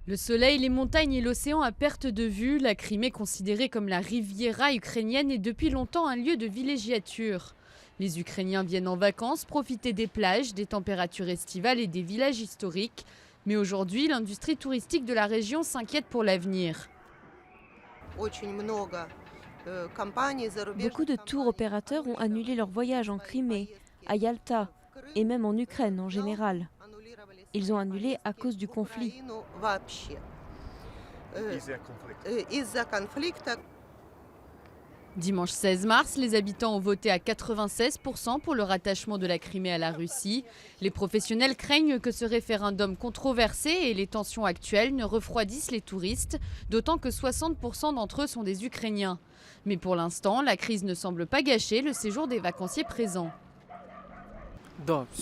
Le soleil, les montagnes et l'océan à perte de vue, la Crimée, considérée comme la Riviera ukrainienne, est depuis longtemps un lieu de villégiature. Les Ukrainiens viennent en vacances, profiter des plages, des températures estivales et des villages historiques. Mais aujourd'hui, l'industrie touristique de la région s'inquiète pour l'avenir. Beaucoup de tours opérateurs ont annulé leurs voyages en Crimée, à Yalta et même en Ukraine en général. Ils ont annulé à cause du conflit. Dimanche 16 mars, les habitants ont voté à 96% pour le rattachement de la Crimée à la Russie. Les professionnels craignent que ce référendum controversé et les tensions actuelles ne refroidissent les touristes, d'autant que 60% d'entre eux sont des Ukrainiens. Mais pour l'instant, la crise ne semble pas gâcher le séjour des vacanciers présents.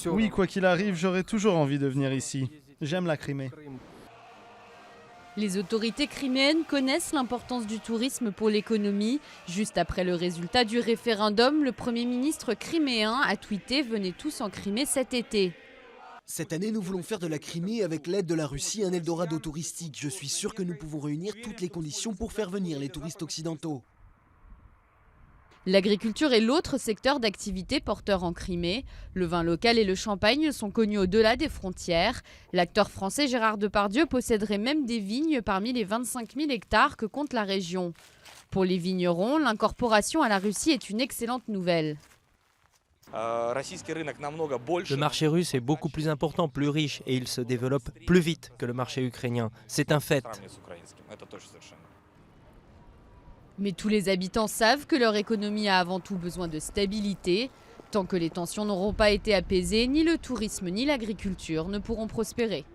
Oui, quoi qu'il arrive, j'aurai toujours envie de venir ici. J'aime la Crimée. Les autorités criméennes connaissent l'importance du tourisme pour l'économie. Juste après le résultat du référendum, le Premier ministre criméen a tweeté « Venez tous en Crimée cet été ». Cette année, nous voulons faire de la Crimée, avec l'aide de la Russie, un Eldorado touristique. Je suis sûr que nous pouvons réunir toutes les conditions pour faire venir les touristes occidentaux. L'agriculture est l'autre secteur d'activité porteur en Crimée. Le vin local et le champagne sont connus au-delà des frontières. L'acteur français Gérard Depardieu posséderait même des vignes parmi les 25 000 hectares que compte la région. Pour les vignerons, l'incorporation à la Russie est une excellente nouvelle. Le marché russe est beaucoup plus important, plus riche et il se développe plus vite que le marché ukrainien. C'est un fait. Mais tous les habitants savent que leur économie a avant tout besoin de stabilité. Tant que les tensions n'auront pas été apaisées, ni le tourisme ni l'agriculture ne pourront prospérer.